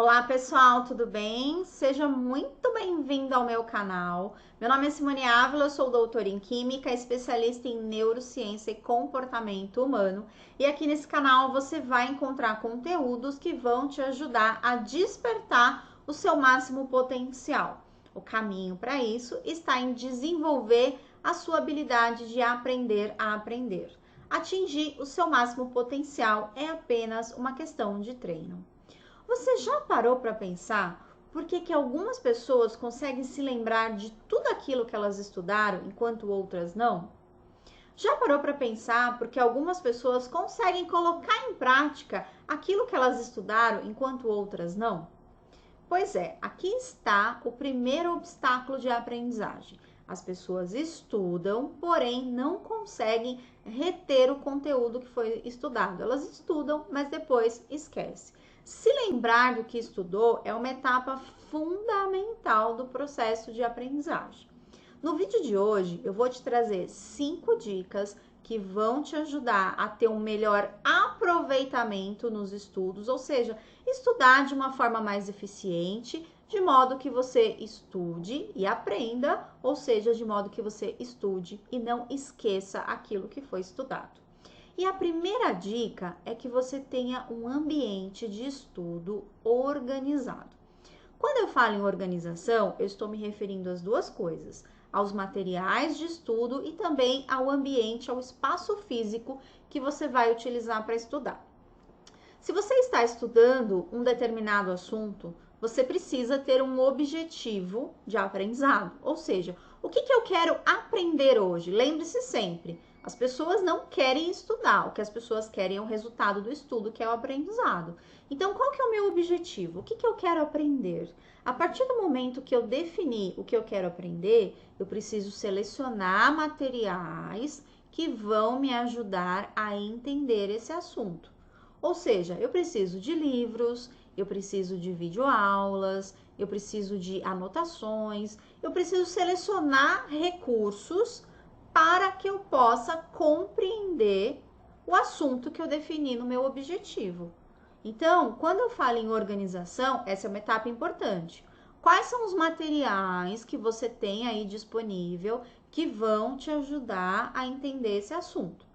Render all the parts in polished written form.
Olá pessoal, tudo bem? Seja muito bem-vindo ao meu canal. Meu nome é Simone Ávila, eu sou doutora em Química, especialista em Neurociência e Comportamento Humano. E aqui nesse canal você vai encontrar conteúdos que vão te ajudar a despertar o seu máximo potencial. O caminho para isso está em desenvolver a sua habilidade de aprender a aprender. Atingir o seu máximo potencial é apenas uma questão de treino. Você já parou para pensar por que algumas pessoas conseguem se lembrar de tudo aquilo que elas estudaram enquanto outras não? Já parou para pensar por que algumas pessoas conseguem colocar em prática aquilo que elas estudaram enquanto outras não? Pois é, aqui está o primeiro obstáculo de aprendizagem. As pessoas estudam, porém não conseguem reter o conteúdo que foi estudado. Elas estudam, mas depois esquecem. Se lembrar do que estudou é uma etapa fundamental do processo de aprendizagem. No vídeo de hoje, eu vou te trazer 5 dicas que vão te ajudar a ter um melhor aproveitamento nos estudos, ou seja, estudar de uma forma mais eficiente, de modo que você estude e aprenda, ou seja, de modo que você estude e não esqueça aquilo que foi estudado. E a primeira dica é que você tenha um ambiente de estudo organizado. Quando eu falo em organização, eu estou me referindo às duas coisas: aos materiais de estudo e também ao ambiente, ao espaço físico que você vai utilizar para estudar. Se você está estudando um determinado assunto, você precisa ter um objetivo de aprendizado, ou seja, o que eu quero aprender hoje? Lembre-se sempre, as pessoas não querem estudar, o que as pessoas querem é o resultado do estudo, que é o aprendizado. Então, qual que é o meu objetivo? O que eu quero aprender? A partir do momento que eu definir o que eu quero aprender, eu preciso selecionar materiais que vão me ajudar a entender esse assunto. Ou seja, eu preciso de livros, eu preciso de videoaulas, eu preciso de anotações, eu preciso selecionar recursos para que eu possa compreender o assunto que eu defini no meu objetivo. Então, quando eu falo em organização, essa é uma etapa importante. Quais são os materiais que você tem aí disponível que vão te ajudar a entender esse assunto?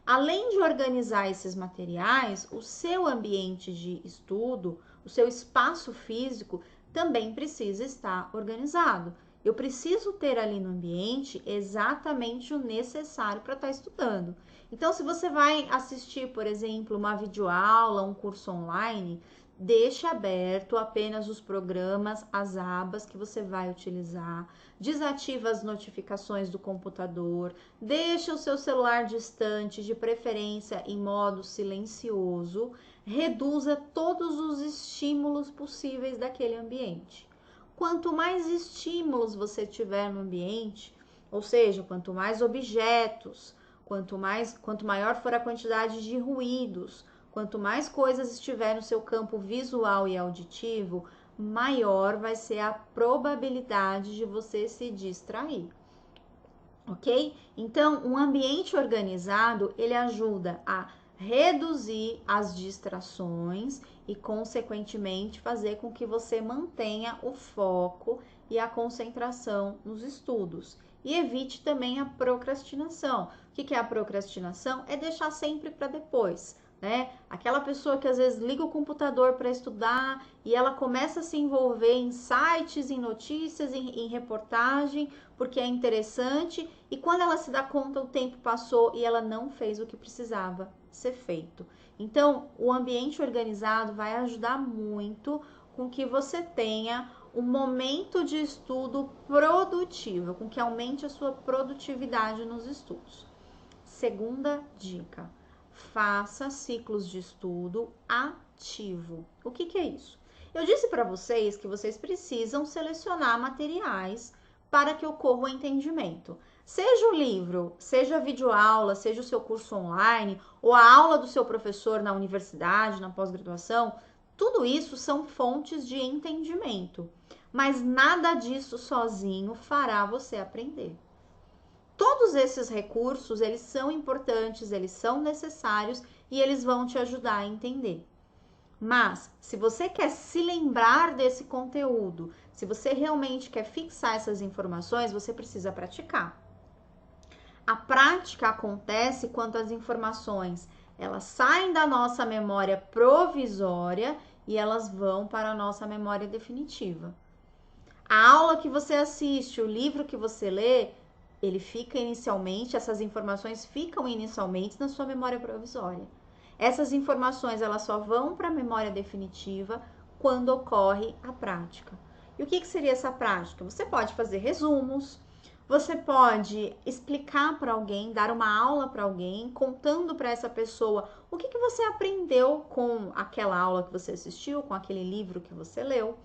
Além de organizar esses materiais, o seu ambiente de estudo, o seu espaço físico também precisa estar organizado. Eu preciso ter ali no ambiente exatamente o necessário para estar estudando. Então, se você vai assistir, por exemplo, uma videoaula, um curso online, deixe aberto apenas os programas, as abas que você vai utilizar, desativa as notificações do computador, deixa o seu celular distante, de preferência em modo silencioso, reduza todos os estímulos possíveis daquele ambiente. Quanto mais estímulos você tiver no ambiente, ou seja, quanto mais objetos, quanto maior for a quantidade de ruídos, quanto mais coisas estiver no seu campo visual e auditivo, maior vai ser a probabilidade de você se distrair. Ok? Então, um ambiente organizado, ele ajuda a reduzir as distrações e, consequentemente, fazer com que você mantenha o foco e a concentração nos estudos. E evite também a procrastinação. O que é a procrastinação? É deixar sempre para depois. Né? Aquela pessoa que às vezes liga o computador para estudar e ela começa a se envolver em sites, em notícias, em reportagem, porque é interessante, e quando ela se dá conta, o tempo passou e ela não fez o que precisava ser feito. Então, o ambiente organizado vai ajudar muito com que você tenha um momento de estudo produtivo, com que aumente a sua produtividade nos estudos. Segunda dica: faça ciclos de estudo ativo. O que é isso? Eu disse para vocês que vocês precisam selecionar materiais para que ocorra o entendimento. Seja o livro, seja a videoaula, seja o seu curso online, ou a aula do seu professor na universidade, na pós-graduação, tudo isso são fontes de entendimento. Mas nada disso sozinho fará você aprender. Todos esses recursos, eles são importantes, eles são necessários e eles vão te ajudar a entender. Mas, se você quer se lembrar desse conteúdo, se você realmente quer fixar essas informações, você precisa praticar. A prática acontece quando as informações elas saem da nossa memória provisória e elas vão para a nossa memória definitiva. A aula que você assiste, o livro que você lê, ele fica inicialmente, essas informações ficam inicialmente na sua memória provisória. Essas informações elas só vão para a memória definitiva quando ocorre a prática. E o que seria essa prática? Você pode fazer resumos, você pode explicar para alguém, dar uma aula para alguém, contando para essa pessoa o que você aprendeu com aquela aula que você assistiu, com aquele livro que você leu.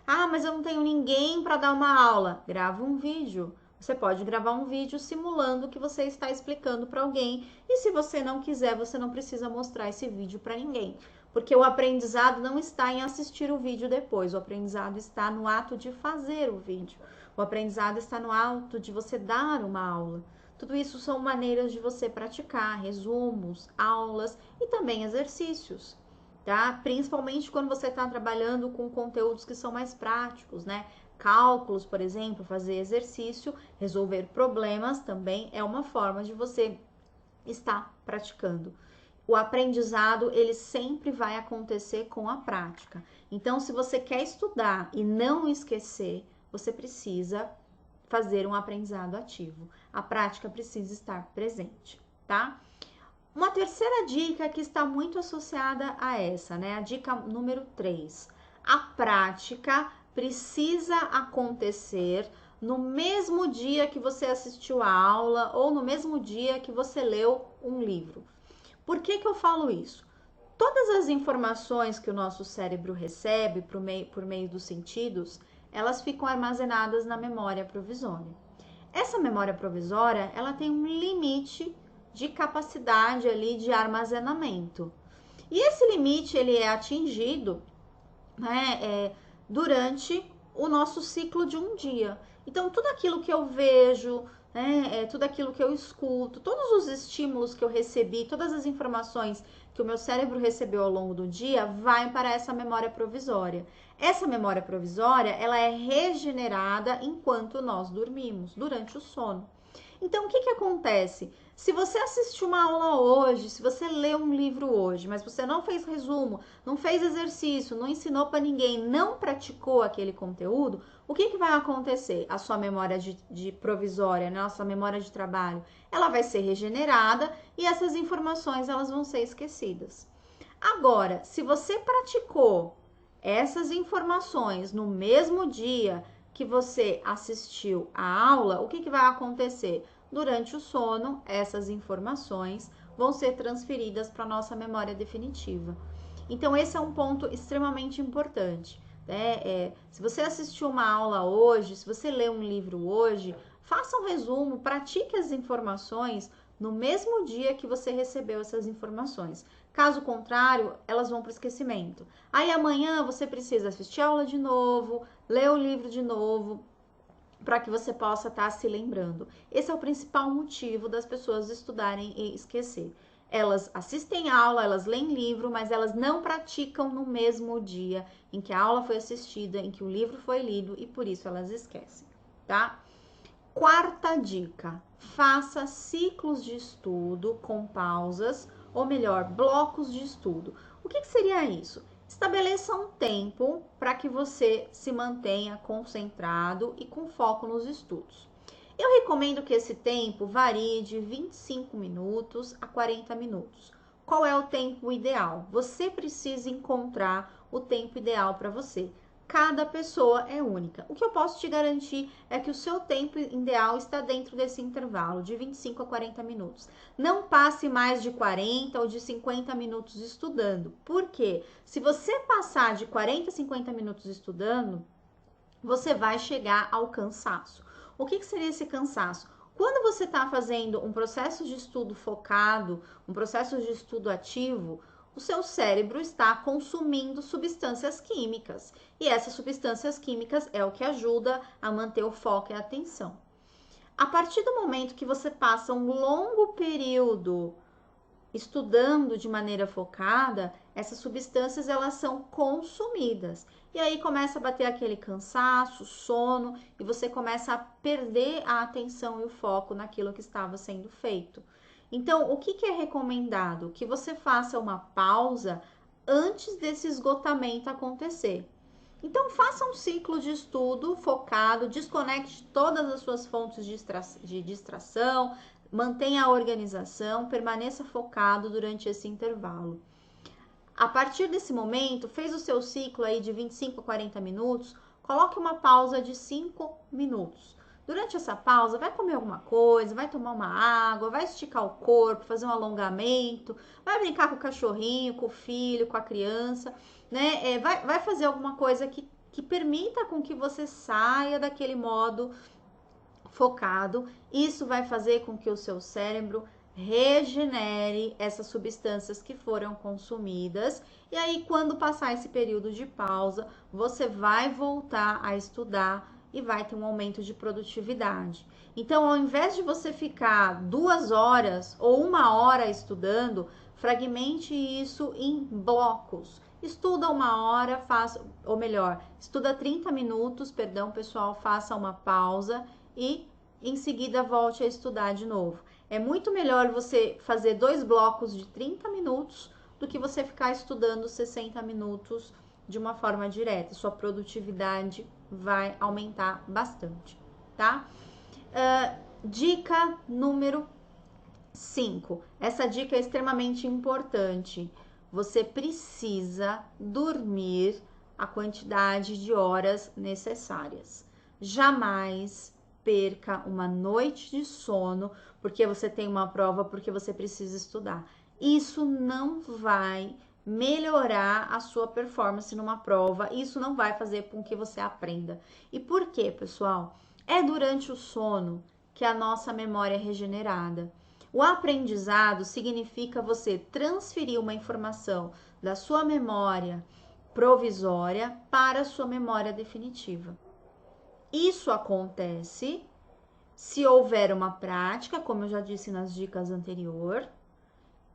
Ah, mas eu não tenho ninguém para dar uma aula. Grava um vídeo. Você pode gravar um vídeo simulando que você está explicando para alguém. E se você não quiser, você não precisa mostrar esse vídeo para ninguém. Porque o aprendizado não está em assistir o vídeo depois. O aprendizado está no ato de fazer o vídeo. O aprendizado está no ato de você dar uma aula. Tudo isso são maneiras de você praticar resumos, aulas e também exercícios. Tá? Principalmente quando você está trabalhando com conteúdos que são mais práticos, né? Cálculos, por exemplo, fazer exercício, resolver problemas também é uma forma de você estar praticando. O aprendizado, ele sempre vai acontecer com a prática. Então, se você quer estudar e não esquecer, você precisa fazer um aprendizado ativo. A prática precisa estar presente, tá? Uma terceira dica que está muito associada a essa, né? A dica número 3. A prática precisa acontecer no mesmo dia que você assistiu a aula ou no mesmo dia que você leu um livro. Por que eu falo isso? Todas as informações que o nosso cérebro recebe por meio dos sentidos, elas ficam armazenadas na memória provisória. Essa memória provisória, ela tem um limite de capacidade ali de armazenamento. E esse limite ele é atingido, né, durante o nosso ciclo de um dia. Então, tudo aquilo que eu vejo, né, tudo aquilo que eu escuto, todos os estímulos que eu recebi, todas as informações que o meu cérebro recebeu ao longo do dia, vai para essa memória provisória. Essa memória provisória, ela é regenerada enquanto nós dormimos, durante o sono. Então, o que acontece? Se você assistiu uma aula hoje, se você leu um livro hoje, mas você não fez resumo, não fez exercício, não ensinou para ninguém, não praticou aquele conteúdo, o que vai acontecer? A sua memória de provisória, né? A sua memória de trabalho, ela vai ser regenerada e essas informações elas vão ser esquecidas. Agora, se você praticou essas informações no mesmo dia que você assistiu a aula, o que vai acontecer? Durante o sono, essas informações vão ser transferidas para a nossa memória definitiva. Então, esse é um ponto extremamente importante. Né? Se você assistiu uma aula hoje, se você lê um livro hoje, faça um resumo, pratique as informações no mesmo dia que você recebeu essas informações. Caso contrário, elas vão para o esquecimento. Aí amanhã você precisa assistir a aula de novo, ler o livro de novo, para que você possa estar se lembrando. Esse é o principal motivo das pessoas estudarem e esquecer. Elas assistem aula, elas leem livro, mas elas não praticam no mesmo dia em que a aula foi assistida, em que o livro foi lido e por isso elas esquecem, tá? Quarta dica: faça ciclos de estudo com pausas, ou melhor, blocos de estudo. O que seria isso? Estabeleça um tempo para que você se mantenha concentrado e com foco nos estudos. Eu recomendo que esse tempo varie de 25 minutos a 40 minutos. Qual é o tempo ideal? Você precisa encontrar o tempo ideal para você. Cada pessoa é única. O que eu posso te garantir é que o seu tempo ideal está dentro desse intervalo, de 25 a 40 minutos. Não passe mais de 40 ou de 50 minutos estudando. Por quê? Se você passar de 40 a 50 minutos estudando, você vai chegar ao cansaço. O que seria esse cansaço? Quando você está fazendo um processo de estudo focado, um processo de estudo ativo, o seu cérebro está consumindo substâncias químicas. E essas substâncias químicas é o que ajuda a manter o foco e a atenção. A partir do momento que você passa um longo período estudando de maneira focada, essas substâncias elas são consumidas. E aí começa a bater aquele cansaço, sono, e você começa a perder a atenção e o foco naquilo que estava sendo feito. Então, o que é recomendado? Que você faça uma pausa antes desse esgotamento acontecer. Então, faça um ciclo de estudo focado, desconecte todas as suas fontes de distração, mantenha a organização, permaneça focado durante esse intervalo. A partir desse momento, fez o seu ciclo aí de 25 a 40 minutos, coloque uma pausa de 5 minutos. Durante essa pausa, vai comer alguma coisa, vai tomar uma água, vai esticar o corpo, fazer um alongamento, vai brincar com o cachorrinho, com o filho, com a criança, né? Vai fazer alguma coisa que permita com que você saia daquele modo focado. Isso vai fazer com que o seu cérebro regenere essas substâncias que foram consumidas. E aí, quando passar esse período de pausa, você vai voltar a estudar e vai ter um aumento de produtividade. Então, ao invés de você ficar 2 horas ou 1 hora estudando, fragmente isso em blocos. Estuda 1 hora, ou melhor, estuda 30 minutos, perdão, pessoal, faça uma pausa e em seguida volte a estudar de novo. É muito melhor você fazer 2 blocos de 30 minutos do que você ficar estudando 60 minutos de uma forma direta. Sua produtividade vai aumentar bastante, tá? Dica número 5. Essa dica é extremamente importante. Você precisa dormir a quantidade de horas necessárias. Jamais perca uma noite de sono porque você tem uma prova, porque você precisa estudar. Isso não vai melhorar a sua performance numa prova, isso não vai fazer com que você aprenda. E por quê, pessoal? É durante o sono que a nossa memória é regenerada. O aprendizado significa você transferir uma informação da sua memória provisória para a sua memória definitiva. Isso acontece se houver uma prática, como eu já disse nas dicas anteriores,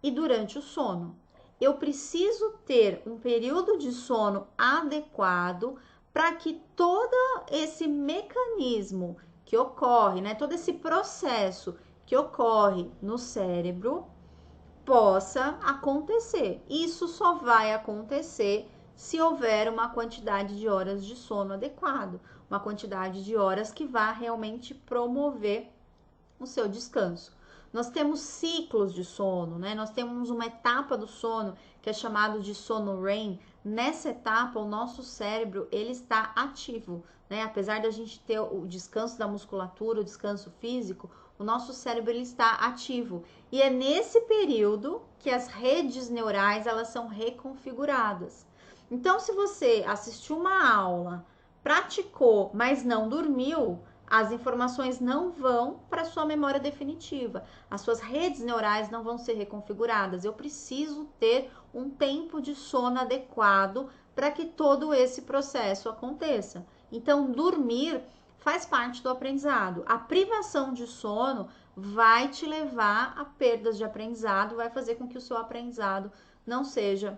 e durante o sono. Eu preciso ter um período de sono adequado para que todo esse mecanismo que ocorre, né, todo esse processo que ocorre no cérebro possa acontecer. Isso só vai acontecer se houver uma quantidade de horas de sono adequado, uma quantidade de horas que vá realmente promover o seu descanso. Nós temos ciclos de sono, né? Nós temos uma etapa do sono que é chamado de sono REM. Nessa etapa, o nosso cérebro ele está ativo, né? Apesar da gente ter o descanso da musculatura, o descanso físico, o nosso cérebro ele está ativo. E é nesse período que as redes neurais elas são reconfiguradas. Então, se você assistiu uma aula, praticou, mas não dormiu, as informações não vão para a sua memória definitiva. As suas redes neurais não vão ser reconfiguradas. Eu preciso ter um tempo de sono adequado para que todo esse processo aconteça. Então, dormir faz parte do aprendizado. A privação de sono vai te levar a perdas de aprendizado, vai fazer com que o seu aprendizado não seja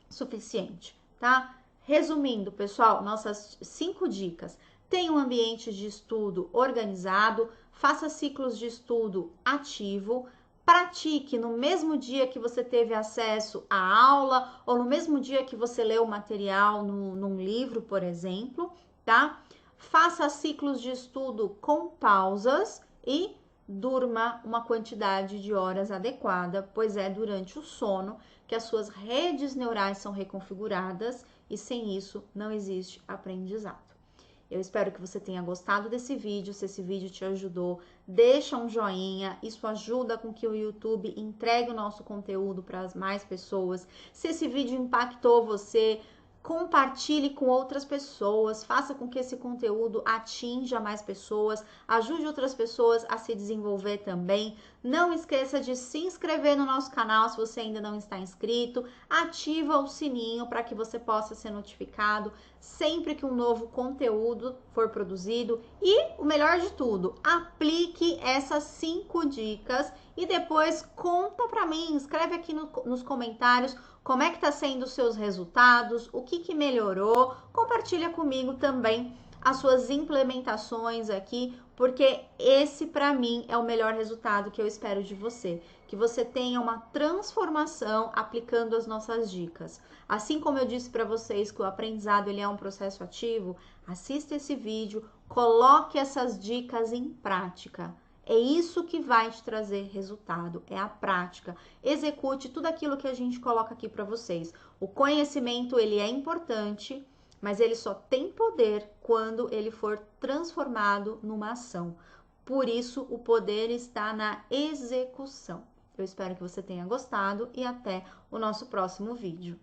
suficiente, tá? Resumindo, pessoal, nossas 5 dicas. Tenha um ambiente de estudo organizado, faça ciclos de estudo ativo, pratique no mesmo dia que você teve acesso à aula ou no mesmo dia que você leu o material num livro, por exemplo, tá? Faça ciclos de estudo com pausas e durma uma quantidade de horas adequada, pois é durante o sono que as suas redes neurais são reconfiguradas e sem isso não existe aprendizado. Eu espero que você tenha gostado desse vídeo. Se esse vídeo te ajudou, deixa um joinha. Isso ajuda com que o YouTube entregue o nosso conteúdo para as mais pessoas. Se esse vídeo impactou você, compartilhe com outras pessoas, faça com que esse conteúdo atinja mais pessoas, ajude outras pessoas a se desenvolver também. Não esqueça de se inscrever no nosso canal se você ainda não está inscrito, ativa o sininho para que você possa ser notificado sempre que um novo conteúdo for produzido e, o melhor de tudo, aplique essas 5 dicas e depois conta para mim, escreve aqui nos comentários como é que tá sendo os seus resultados, o que melhorou, compartilha comigo também as suas implementações aqui, porque esse para mim é o melhor resultado que eu espero de você, que você tenha uma transformação aplicando as nossas dicas. Assim como eu disse para vocês que o aprendizado ele é um processo ativo, assista esse vídeo, coloque essas dicas em prática. É isso que vai te trazer resultado, é a prática. Execute tudo aquilo que a gente coloca aqui para vocês. O conhecimento, ele é importante, mas ele só tem poder quando ele for transformado numa ação. Por isso, o poder está na execução. Eu espero que você tenha gostado e até o nosso próximo vídeo.